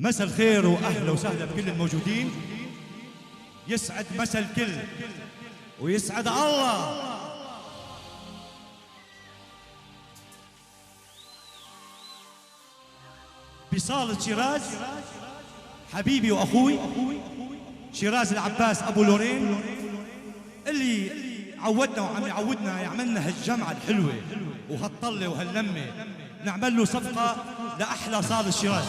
مساء الخير واهلا وسهلا بكل الموجودين. يسعد مساء الكل ويسعد الله. بصالة شيراز حبيبي واخوي شيراز العباس ابو لورين اللي عودنا وعم يعودنا يعملنا هالجمعة الحلوة وهالطلة وهاللمة، نعمل له صفقة لأحلى صالة شيراز.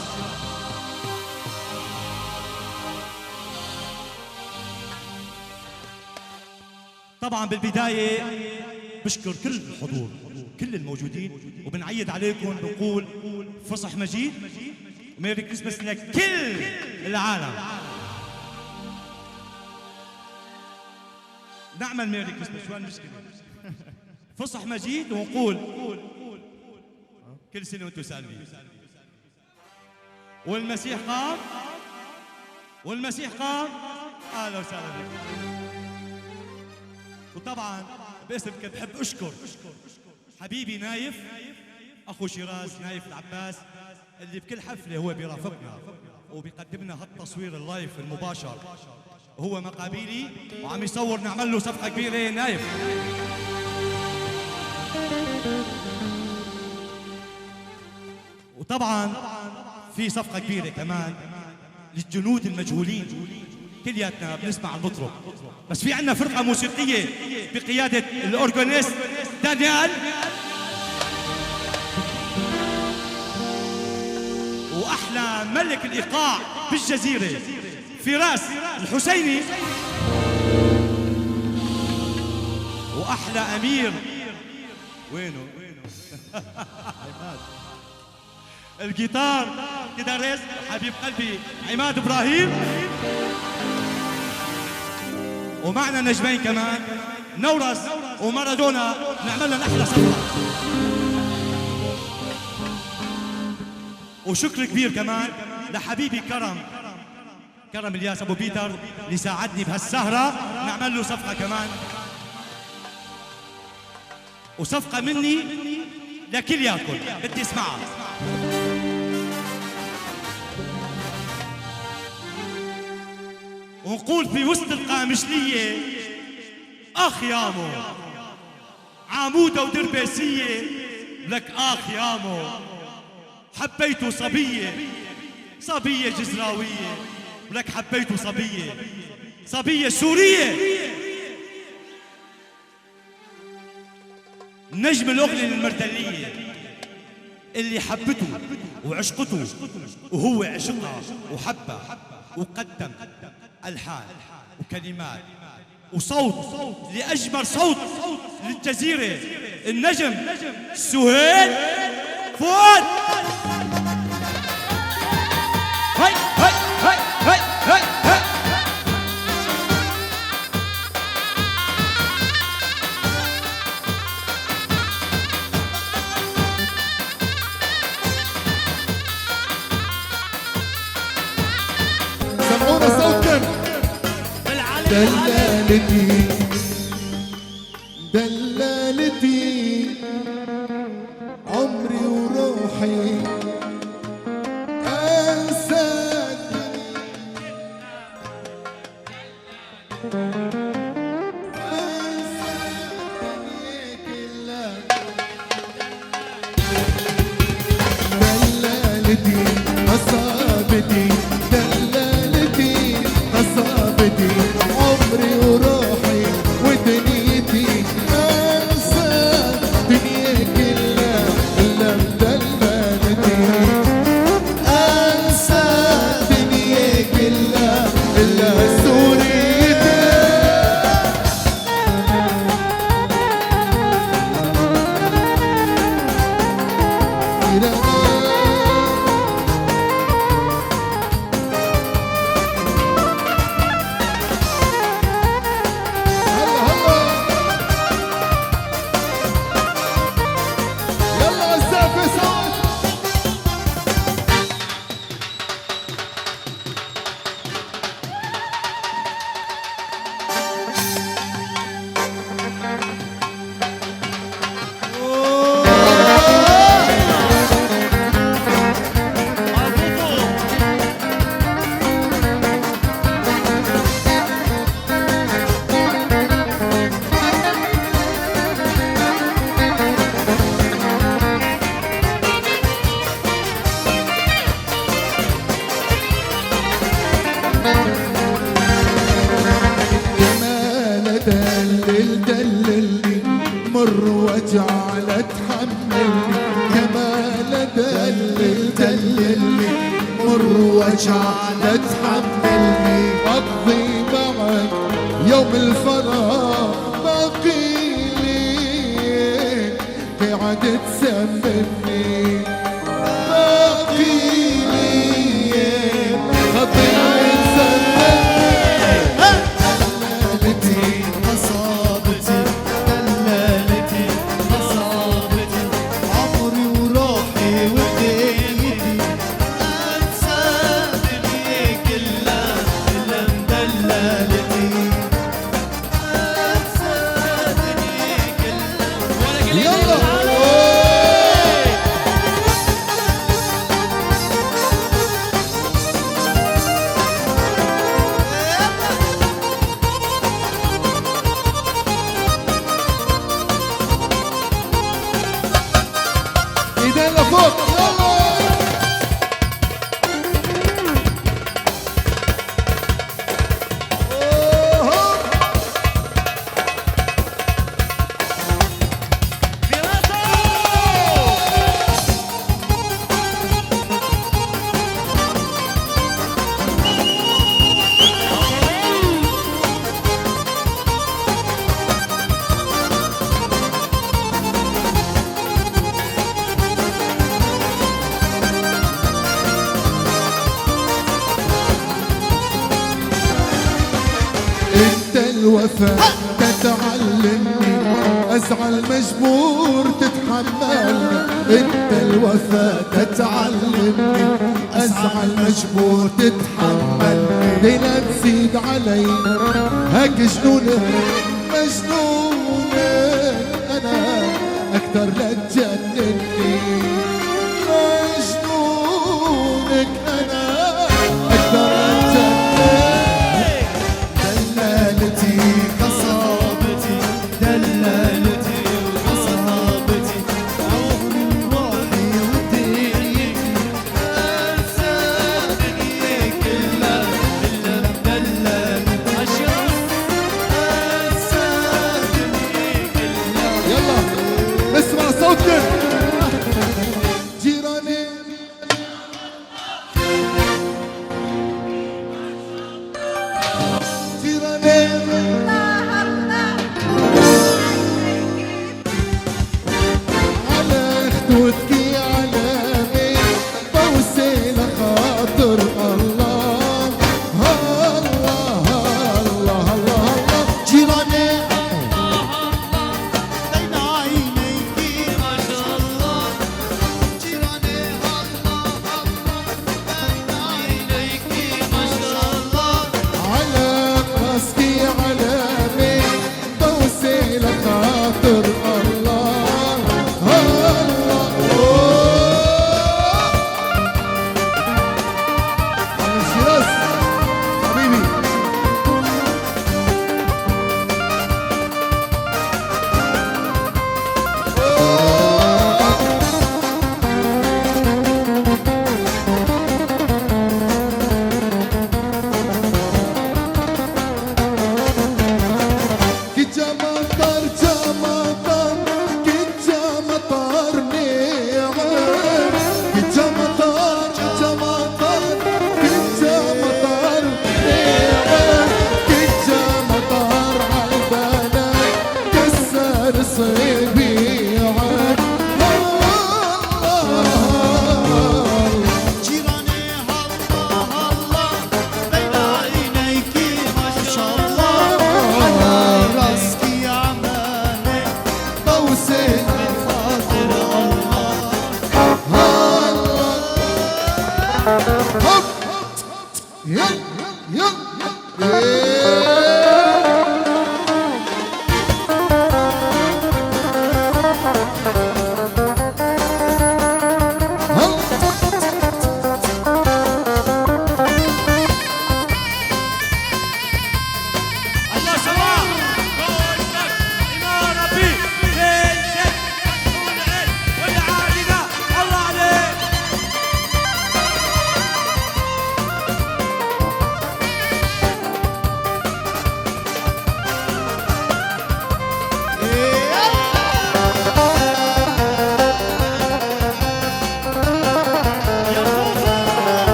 طبعا بالبداية بشكر كل الحضور كل الموجودين وبنعيد عليكم بنقول فصح مجيد وميري كريسماس لكل العالم. نعمل ميري كريسماس شو المشكلة؟ فصح مجيد ونقول كل سنة وانتم سالمين. والمسيح قام والمسيح قام. اهلا وسهلا بكم. وطبعا باسم كنت بحب اشكر حبيبي نايف اخو شيراز نايف العباس اللي بكل حفله هو بيرافقنا وبيقدم لنا هالتصوير اللايف المباشر، هو مقابيلي وعم يصور. نعمل له صفقه كبيره نايف. وطبعا في صفقه كبيره كمان للجنود المجهولين. كلياتنا بنسمع المطرب بس في عندنا فرقه موسيقيه بقياده الاورجونيست دانيال واحلى ملك الايقاع بالجزيره فراس الحسيني واحلى امير وينه الجيتار كيتاريست حبيب قلبي عماد ابراهيم. ومعنا نجمين كمان نورس ومارادونا. نعمل لهم احلى صفقه. وشكر كبير كمان لحبيبي كرم الياس ابو بيتر اللي ساعدني بهالسهره. نعمل له صفقه كمان وصفقه مني لكلياتكم بدي اسمعها. ونقول في وسط القامشلية اخ يامو عمودة ودربيسية لك اخ يامو حبيته صبية جزراوية ولك حبيته صبية سورية. نجم الاغنية المرتلية اللي حبته وعشقته وهو عشقها وحبها وقدم ألحان وكلمات وصوت لأجمل صوت للجزيرة النجم سهيل فؤاد. هاي هاي هاي هاي هاي هاي. سمعونا صوتكم. دلالتي دلالتي عمري وروحي أنساك دلالتي أصابتي دلالتي أصابتي عمري وروحي ودنيتي أنسى دنيا كلها إلا بدلالتي أنسى دنيا كلها إلا سوريتي. جمال دللني مر وجعل تحملني جمال دللني مر وجعل تحملني اقضي معك يوم الفراق باقي لي قاعد تسمني باقي لي خطي الوفا تتعلمني أزعل مجبور تتحملني انت الوفا تتعلمني أزعل مجبور تتحملني لا تزيد علي هاك جنونك مجنونك أنا أكتر لا تجنني مجنونك أنا أكتر لا تجنني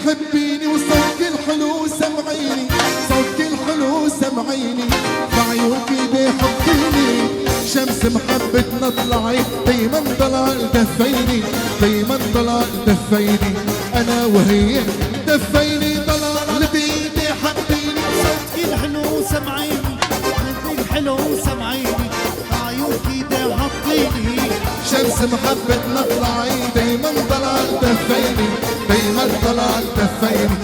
حبيني وصوتك الحلو سمعيني، صوتك الحلو سمعيني، بعيونك ايدي حطيني، شمس محبتنا طلعي، دايما ضلال دفيني، دايما ضلال دفيني، انا وهي دفيني ضلال ايدي حبيني، صوتك الحلو سمعيني، صوتك الحلو سمعيني، بعيونك ايدي حطيني، شمس محبتنا طلعي، دايما ضلال دفيني، دايما ضلال دفيني.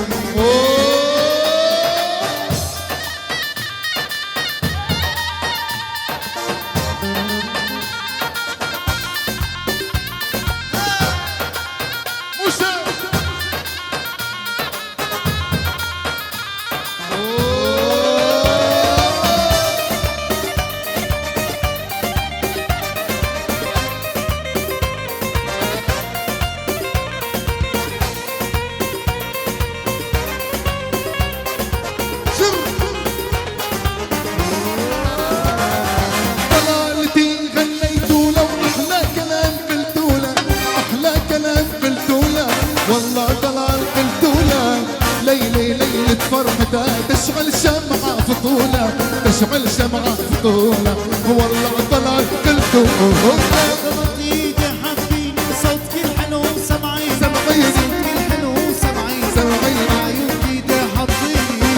فرحته تشعل شمعة فطولة، تشعل شمعة فطولة، والله طلع قلته ضمت ايدي حبيني، صوتك الحلو سمعيني، سمعيني، صوتك الحلو سمعيني، سمعيني، بعيونك ايدي حطيني،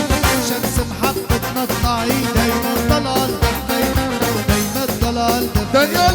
شمس محبتنا طلعي، دايما ضلال دفيني، دايما ضلال دفيني.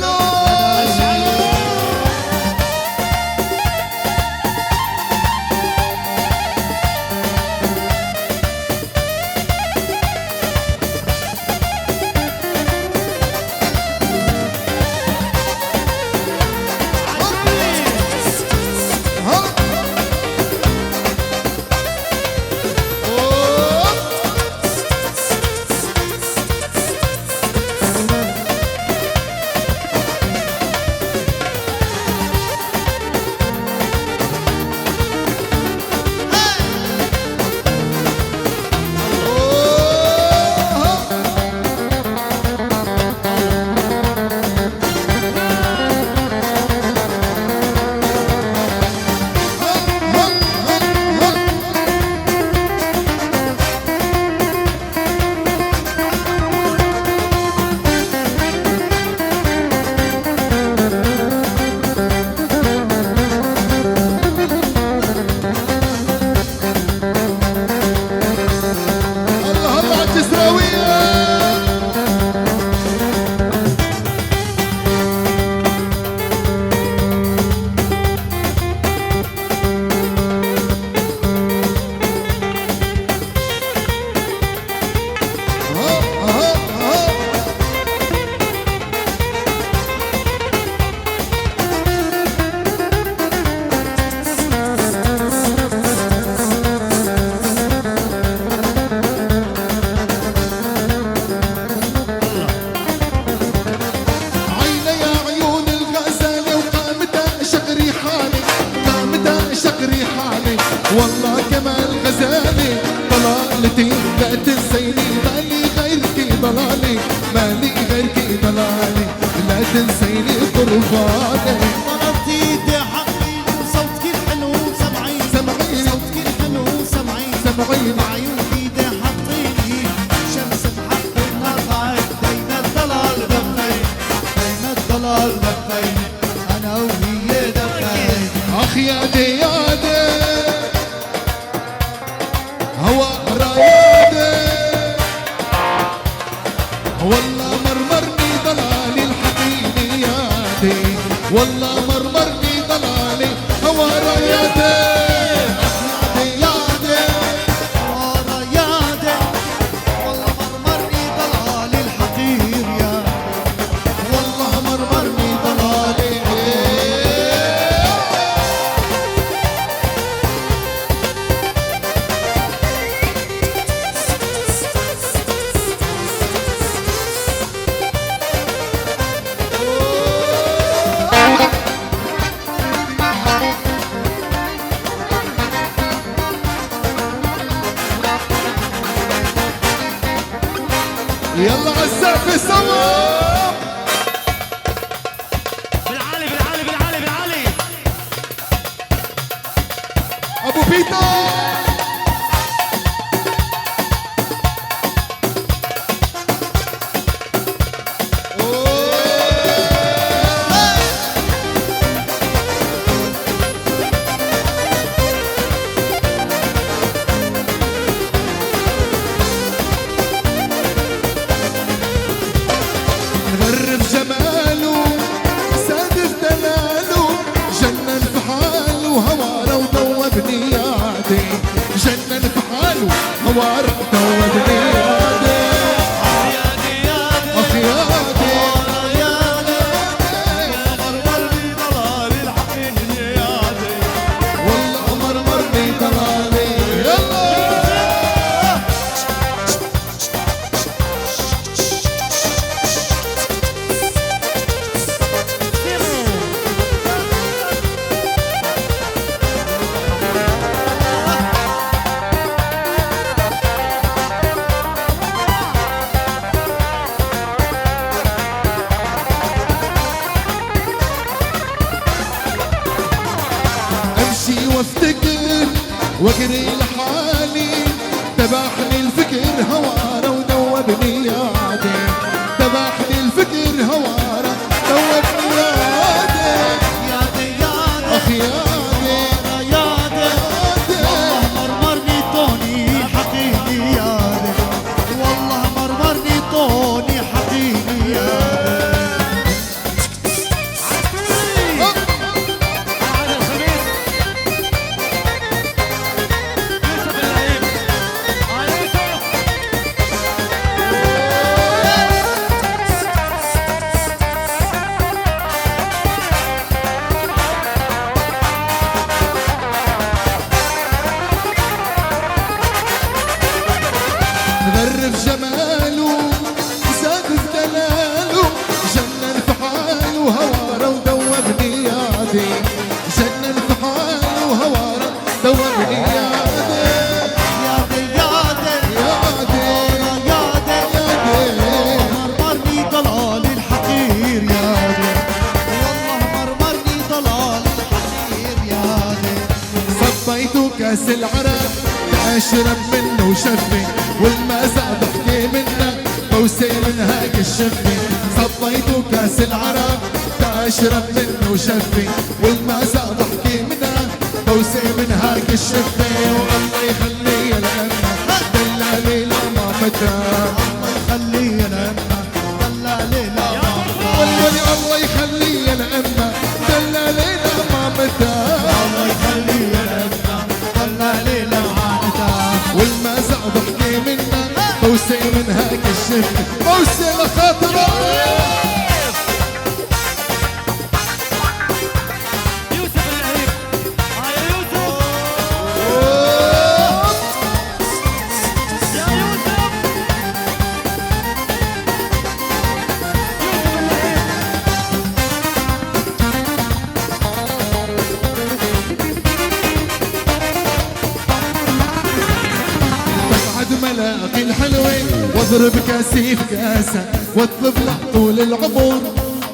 والله كمال غزالي ضلالتي لا تنسيني، مالي غيرك ضلالي، مالي غيرك ضلالي، لا تنسيني قرباني. ضربت ايدي حبيني، صوتك الحلو سمعيني، سمعيني، صوتك الحلو سمعيني، سمعيني، بعيونك ايدي حطيني، شمس محبتنا طلعت، دايما الضلال دفيني، دايما الضلال دفيني، انا وهي دفيني. اخ يا ديادي هو رايادي، والله مرمرني ضلالي الحقيني يادي، والله مرمرني ضلالي هو رايادي. يلا عالسقف سوا. بالعالي بالعالي بالعالي بالعالي. ابو بيتر مغرب جماله سادف دلاله جنن في حاله هواره وذوبني يادي جنن في حاله هواره وذوبني يادي اخ يادي والله مرمرني ضلالي يلا امشي وافتكر واجري لحالي تباحني الفكر هواره ودوبني يادي تباحني الفكر هواره دوبني يادي اخ يادي والله مرمرني طوني حقيني يادي والله مرمرني طوني حقيني يادي مغرب جماله سادف دلاله جنن في حاله هواره ودوبني يادي جنن في حاله هواره دوبني يادي مرمرني ضلال الحقير يادي والله مرمرني ضلال الحقير يادي صبيته كاس العرب اشرب منه وشفي والمازع بحكي منه بوسي من هاك الشفي صبيته كاس العرب اشرب منه وشفي والمازع بحكي منه بوسي من هاك الشفي والله يخلي لأمه دلالي لما متى الله يخلي لنا دلالي لما والولي الله يخلي لأمه دلالي لما متى الله يخلي لنا دلالي لما والمازع بحكي منه بوسي من هاك الشفة بوسي لخاطره يوسف اللعيب. يا يوسف يا يوسف. بعد ملاقي الحلوة واضرب كاسي في كاسة واطلب له طول العمر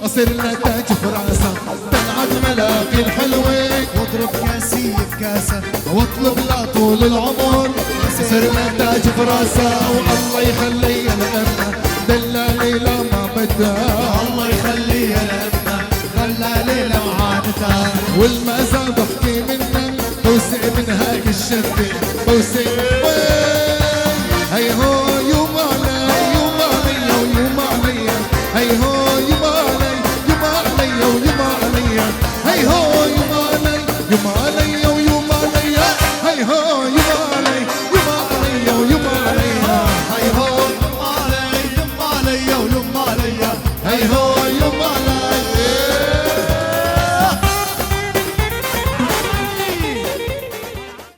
اصير له تاج في راسه بعد ملاقي الحلوة واضرب كاسي في كاسه واطلب له طول العمر اصير له تاج في راسه والله يخلي الأمة دلالي لما بدا الله يخلي لنا دلالي لمعانته والمازع بحكي منه بوسي من هاك الشفة بوسي هي هو يوم علي يوم علي ويوم علي هي هو يوم علي يوم علي ويوم علي هي هو يوم علي يوم علي